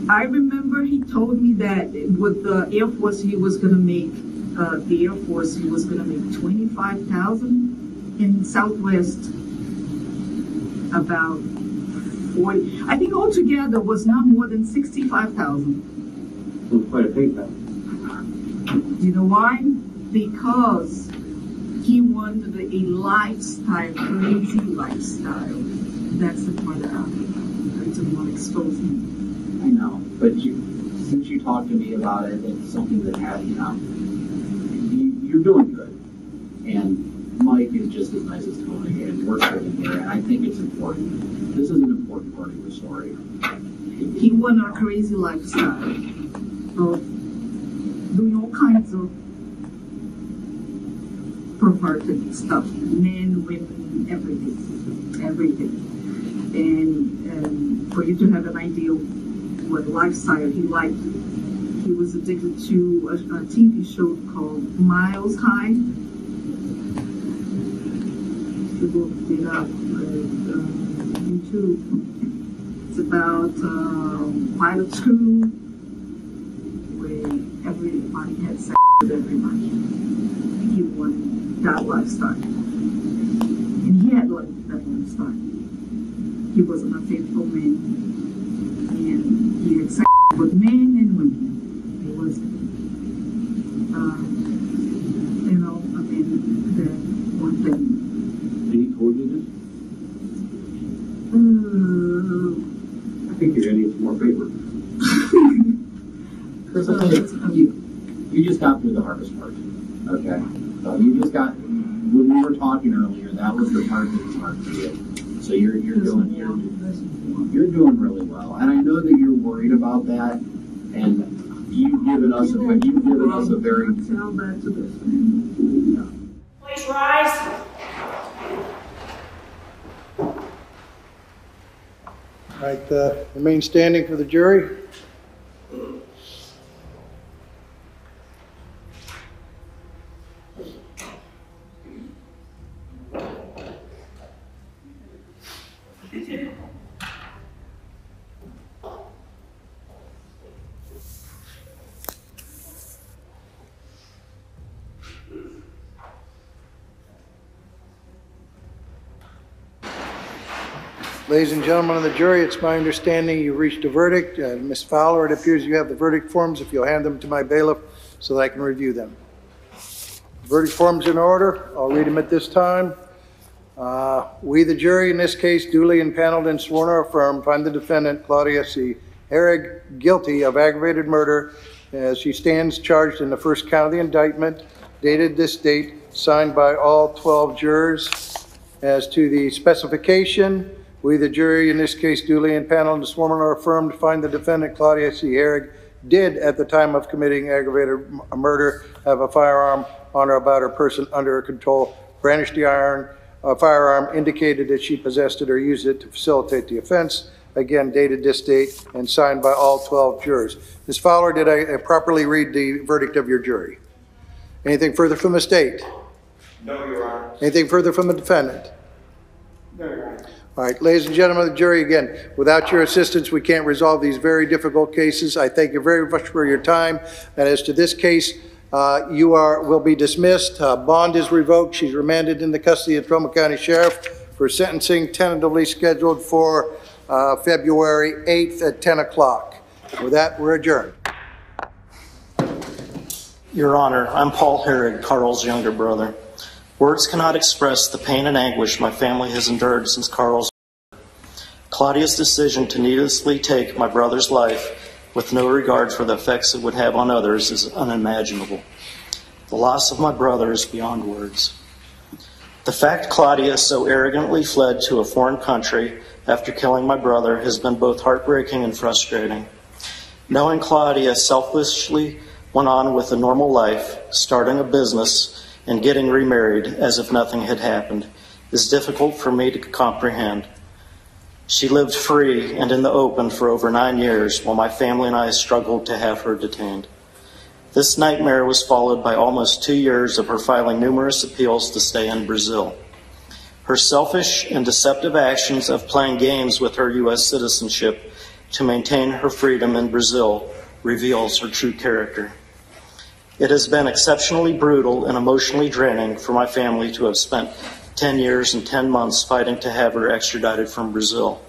I remember he told me that with the Air Force he was going to make $25,000 in Southwest. About 40, I think altogether was not more than 65,000. So quite a pay cut. You know why? Because he wanted a lifestyle, crazy lifestyle. That's the part that I didn't want to expose him. I know, but since you talked to me about it, it's something that you're doing good. And Mike is just as nice as Tony, and we're sitting here, and I think it's important. This is an important part of your story. He wanted a crazy lifestyle of doing all kinds of perverted stuff, men, women, everything, everything. And for you to have an idea what lifestyle he liked, he was addicted to a TV show called Miles High. You looked it up on YouTube. It's about pilot school where everybody had sex with everybody. He wanted that lifestyle. And he had that lifestyle. He wasn't a faithful man. And he had sex with men and women. He wasn't. You know, I mean, that one thing. And he told you this? I think you're going to need some more paper. Chris, I'll tell you just got through the hardest part. Okay? You just got, when we were talking earlier, that was the part that was hard for you. So you're doing really well. And I know that you're worried about that, and you've given us a very... Tell that to this man. Please rise. All right, remain standing for the jury. Ladies and gentlemen of the jury, it's my understanding you reached a verdict. Ms. Fowler, it appears you have the verdict forms. If you'll hand them to my bailiff so that I can review them. Verdict forms in order. I'll read them at this time. We, the jury, in this case, duly impaneled and sworn or affirmed, find the defendant, Claudia C. Herrig, guilty of aggravated murder as she stands charged in the first count of the indictment, dated this date, signed by all 12 jurors. As to the specification, we, the jury, in this case, duly impaneled and sworn or affirmed, find the defendant, Claudia C. Herrig, did, at the time of committing aggravated murder, have a firearm on or about her person under her control, brandished the firearm, indicated that she possessed it or used it to facilitate the offense. Again, dated this date and signed by all 12 jurors. Ms. Fowler, did I properly read the verdict of your jury? Anything further from the state? No, Your Honor. Anything further from the defendant? No, Your Honor. All right, ladies and gentlemen of the jury, again, without your assistance, we can't resolve these very difficult cases. I thank you very much for your time. And as to this case, you will be dismissed. Bond is revoked. She's remanded in the custody of Trumbull County Sheriff for sentencing, tentatively scheduled for February 8th at 10 o'clock. With that, we're adjourned. Your Honor, I'm Paul Herrig, Carl's younger brother. Words cannot express the pain and anguish my family has endured since Carl's murder. Claudia's decision to needlessly take my brother's life with no regard for the effects it would have on others is unimaginable. The loss of my brother is beyond words. The fact Claudia so arrogantly fled to a foreign country after killing my brother has been both heartbreaking and frustrating. Knowing Claudia selfishly went on with a normal life, starting a business, and getting remarried as if nothing had happened is difficult for me to comprehend. She lived free and in the open for over 9 years while my family and I struggled to have her detained. This nightmare was followed by almost 2 years of her filing numerous appeals to stay in Brazil. Her selfish and deceptive actions of playing games with her U.S. citizenship to maintain her freedom in Brazil reveals her true character. It has been exceptionally brutal and emotionally draining for my family to have spent 10 years and 10 months fighting to have her extradited from Brazil.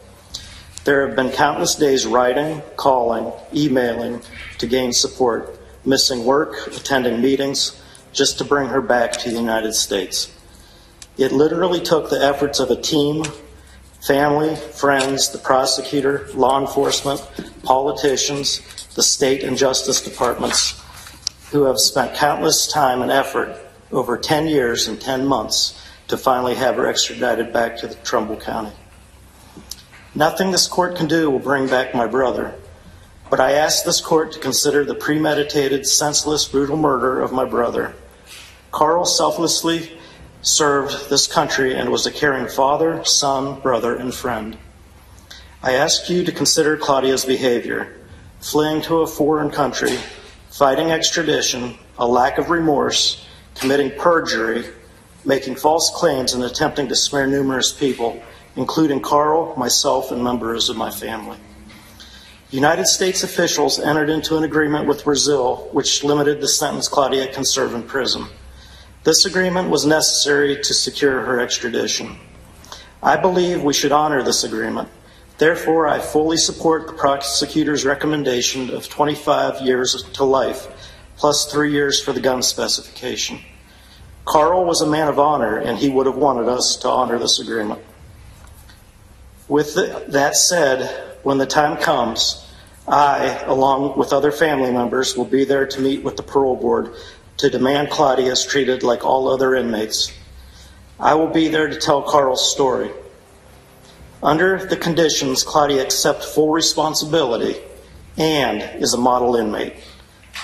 There have been countless days writing, calling, emailing to gain support, missing work, attending meetings, just to bring her back to the United States. It literally took the efforts of a team, family, friends, the prosecutor, law enforcement, politicians, the state and justice departments, who have spent countless time and effort over 10 years and 10 months to finally have her extradited back to Trumbull County. Nothing this court can do will bring back my brother, but I ask this court to consider the premeditated, senseless, brutal murder of my brother. Carl selflessly served this country and was a caring father, son, brother, and friend. I ask you to consider Claudia's behavior, fleeing to a foreign country, fighting extradition, a lack of remorse, committing perjury, making false claims, and attempting to smear numerous people, including Carl, myself, and members of my family. United States officials entered into an agreement with Brazil which limited the sentence Claudia can serve in prison. This agreement was necessary to secure her extradition. I believe we should honor this agreement. Therefore, I fully support the prosecutor's recommendation of 25 years to life, plus 3 years for the gun specification. Carl was a man of honor, and he would have wanted us to honor this agreement. With that said, when the time comes, I, along with other family members, will be there to meet with the parole board to demand Claudia is treated like all other inmates. I will be there to tell Carl's story. Under the conditions, Claudia accepts full responsibility and is a model inmate.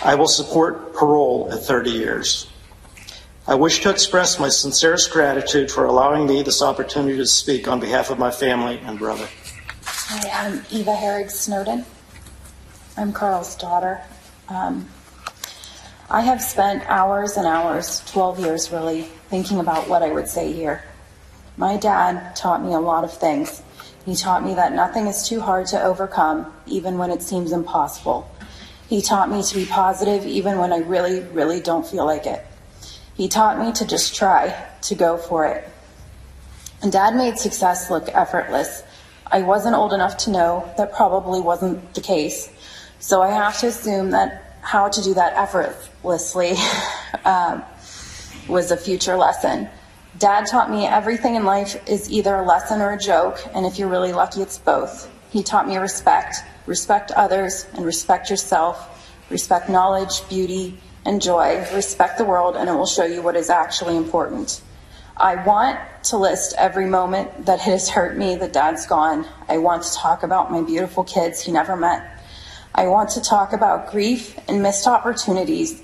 I will support parole at 30 years. I wish to express my sincerest gratitude for allowing me this opportunity to speak on behalf of my family and brother. Hi, I'm Eva Herrig Snowden. I'm Carl's daughter. I have spent hours and hours, 12 years really, thinking about what I would say here. My dad taught me a lot of things. He taught me that nothing is too hard to overcome, even when it seems impossible. He taught me to be positive even when I really, really don't feel like it. He taught me to just try, to go for it. And Dad made success look effortless. I wasn't old enough to know that probably wasn't the case. So I have to assume that how to do that effortlessly was a future lesson. Dad taught me everything in life is either a lesson or a joke, and if you're really lucky, it's both. He taught me respect. Respect others and respect yourself. Respect knowledge, beauty, and joy. Respect the world, and it will show you what is actually important. I want to list every moment that has hurt me that Dad's gone. I want to talk about my beautiful kids he never met. I want to talk about grief and missed opportunities,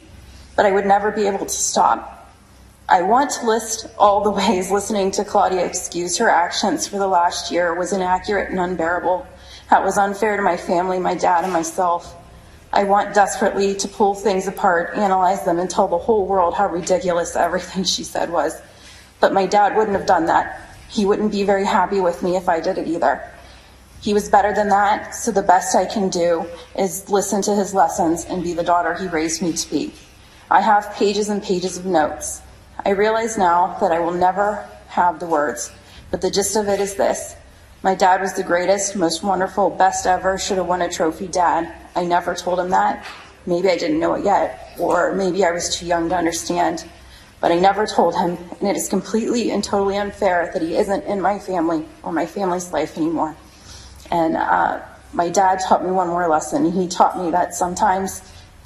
but I would never be able to stop. I want to list all the ways listening to Claudia excuse her actions for the last year was inaccurate and unbearable. That was unfair to my family, my dad, and myself. I want desperately to pull things apart, analyze them, and tell the whole world how ridiculous everything she said was. But my dad wouldn't have done that. He wouldn't be very happy with me if I did it either. He was better than that, so the best I can do is listen to his lessons and be the daughter he raised me to be. I have pages and pages of notes. I realize now that I will never have the words, but the gist of it is this. My dad was the greatest, most wonderful, best ever, should have won a trophy dad. I never told him that. Maybe I didn't know it yet, or maybe I was too young to understand. But I never told him, and it is completely and totally unfair that he isn't in my family or my family's life anymore. And my dad taught me one more lesson. He taught me that sometimes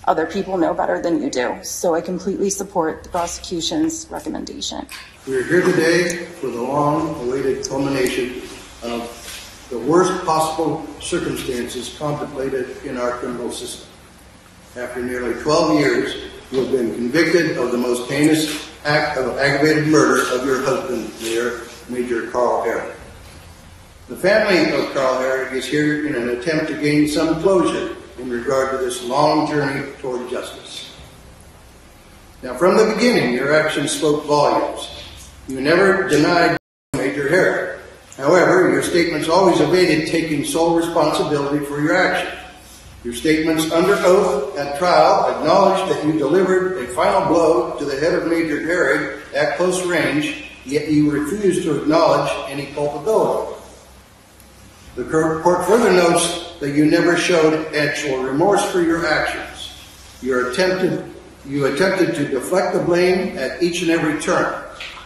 other people know better than you do. So I completely support the prosecution's recommendation. We're here today for the long-awaited culmination of the worst possible circumstances contemplated in our criminal system. After nearly 12 years, you have been convicted of the most heinous act of aggravated murder of your husband, Major Carl Herrig. The family of Carl Herrig is here in an attempt to gain some closure in regard to this long journey toward justice. Now, from the beginning, your actions spoke volumes. You never denied Major Herrig. However, your statements always evaded taking sole responsibility for your actions. Your statements under oath at trial acknowledged that you delivered a final blow to the head of Major Herrig at close range, yet you refused to acknowledge any culpability. The court further notes that you never showed actual remorse for your actions. You attempted to deflect the blame at each and every turn.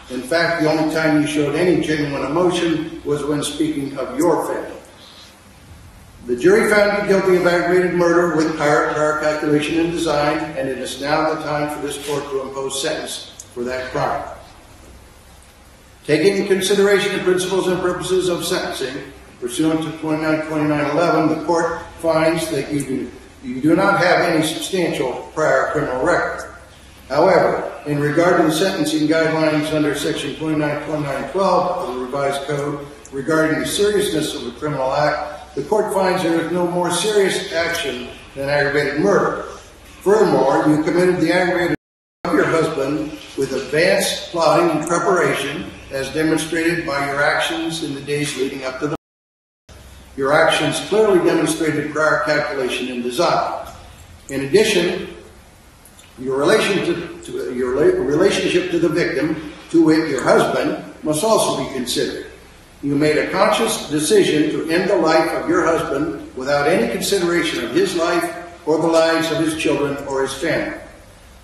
In fact, the only time you showed any genuine emotion was when speaking of your family. The jury found you guilty of aggravated murder with prior calculation and design, and it is now the time for this court to impose sentence for that crime. Taking into consideration the principles and purposes of sentencing, pursuant to 292911, the court finds that you do not have any substantial prior criminal record. However, in regard to the sentencing guidelines under Section 2912 of the revised code regarding the seriousness of the criminal act, the court finds there is no more serious action than aggravated murder. Furthermore, you committed the aggravated murder of your husband with advanced plotting and preparation as demonstrated by your actions in the days leading up to the murder. Your actions clearly demonstrated prior calculation and design. In addition, your relationship to the victim, to wit, your husband, must also be considered. You made a conscious decision to end the life of your husband without any consideration of his life or the lives of his children or his family.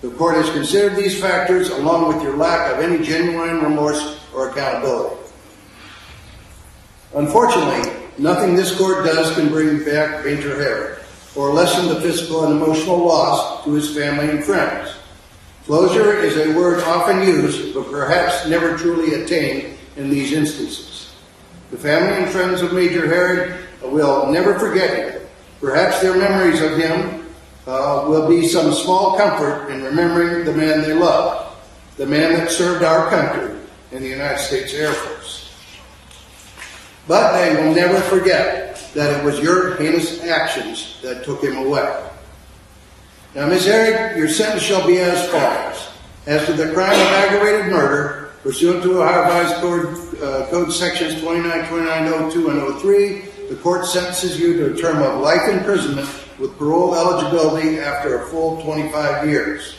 The court has considered these factors along with your lack of any genuine remorse or accountability. Unfortunately, nothing this court does can bring back Major Herod or lessen the physical and emotional loss to his family and friends. Closure is a word often used, but perhaps never truly attained in these instances. The family and friends of Major Herod will never forget him. Perhaps their memories of him will be some small comfort in remembering the man they loved, the man that served our country in the United States Air Force. But they will never forget that it was your heinous actions that took him away. Now, Ms. Herod, your sentence shall be as follows. As to the crime of aggravated murder, pursuant to Ohio Revised Code Sections 2902 and 03, the court sentences you to a term of life imprisonment with parole eligibility after a full 25 years.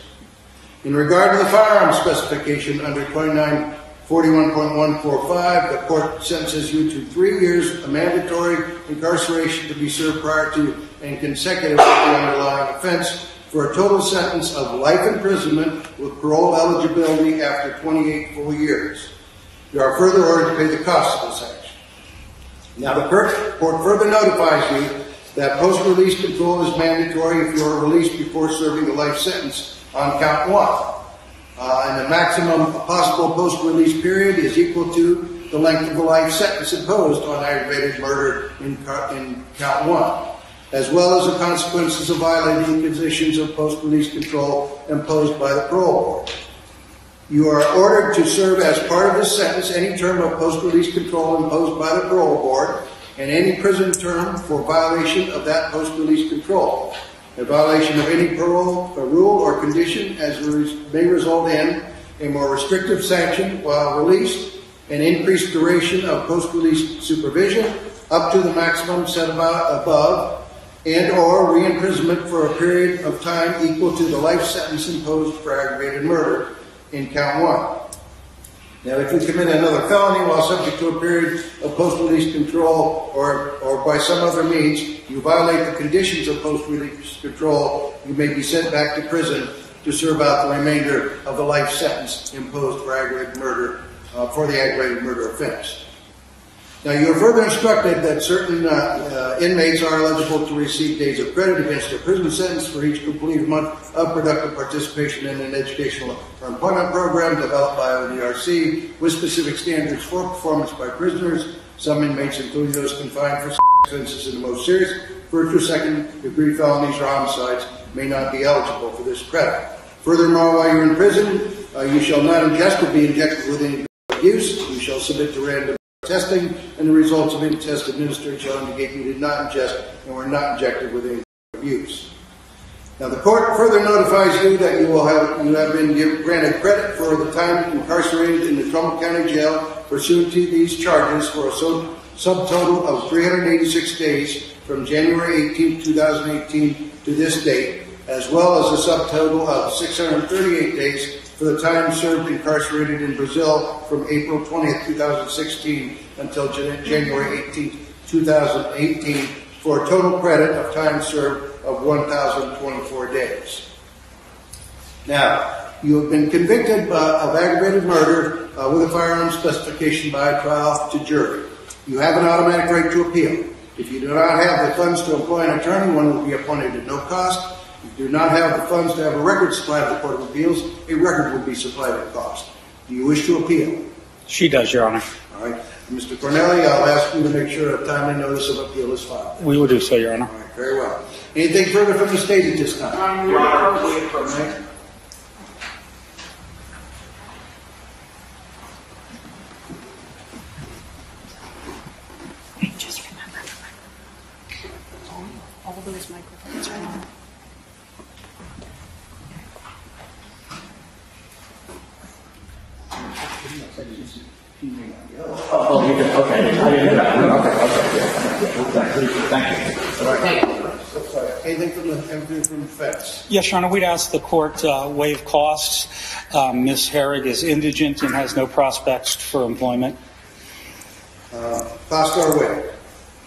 In regard to the firearm specification under 2941.145, the court sentences you to 3 years of mandatory incarceration to be served prior to and consecutive with the underlying offense for a total sentence of life imprisonment with parole eligibility after 28 full years. You are further ordered to pay the cost of this action. Now, the court further notifies you that post-release control is mandatory if you are released before serving the life sentence on count 1. And the maximum possible post-release period is equal to the length of the life sentence imposed on aggravated murder in count 1, as well as the consequences of violating the conditions of post-release control imposed by the parole board. You are ordered to serve as part of this sentence any term of post-release control imposed by the parole board and any prison term for violation of that post-release control. A violation of any parole, rule, or condition may result in a more restrictive sanction while released, an increased duration of post-release supervision up to the maximum set above, and or re-imprisonment for a period of time equal to the life sentence imposed for aggravated murder in count 1. Now, if you commit another felony while subject to a period of post-release control or by some other means, you violate the conditions of post-release control, you may be sent back to prison to serve out the remainder of the life sentence imposed for aggravated murder, for the aggravated murder offense. Now, you are further instructed that certain inmates are eligible to receive days of credit against their prison sentence for each completed month of productive participation in an educational or employment program developed by ODRC with specific standards for performance by prisoners. Some inmates, including those confined for offenses in the most serious first or second degree felonies or homicides, may not be eligible for this credit. Furthermore, while you're in prison, you shall not ingest or be injected with any abuse. You shall submit to random testing, and the results of any test administered shall indicate you did not ingest and were not injected with any abuse. Now, the court further notifies you that you have been granted credit for the time incarcerated in the Trumbull County Jail pursuant to these charges for a subtotal of 386 days from January 18, 2018 to this date, as well as a subtotal of 638 days for the time served incarcerated in Brazil from April 20th, 2016 until January 18th, 2018 for a total credit of time served of 1,024 days. Now, you have been convicted of aggravated murder with a firearm specification by trial to jury. You have an automatic right to appeal. If you do not have the funds to employ an attorney, one will be appointed at no cost. If you do not have the funds to have a record supplied to the Court of Appeals, a record will be supplied at cost. Do you wish to appeal? She does, Your Honor. All right. Mr. Corneli, I'll ask you to make sure a timely notice of appeal is filed. We will do so, Your Honor. All right, very well. Anything further from the state at this time? Your Honor, right. all those microphones right now. Oh, you did, okay. I didn't know that. Okay. Thank you. All right. Anything from the feds? Yes, Your Honor, we'd ask the court waive costs. Ms. Herrig is indigent and has no prospects for employment. Costs are waived.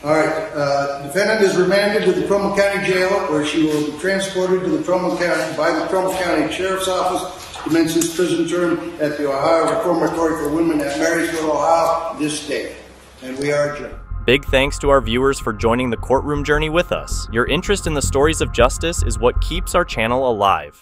All right. Defendant is remanded to the Trumbull County Jail, where she will be transported to the Trumbull County by the Trumbull County Sheriff's Office to commence his prison term at the Ohio Reformatory for Women at Marysville, Ohio, this day. And we are adjourned. Big thanks to our viewers for joining the courtroom journey with us. Your interest in the stories of justice is what keeps our channel alive.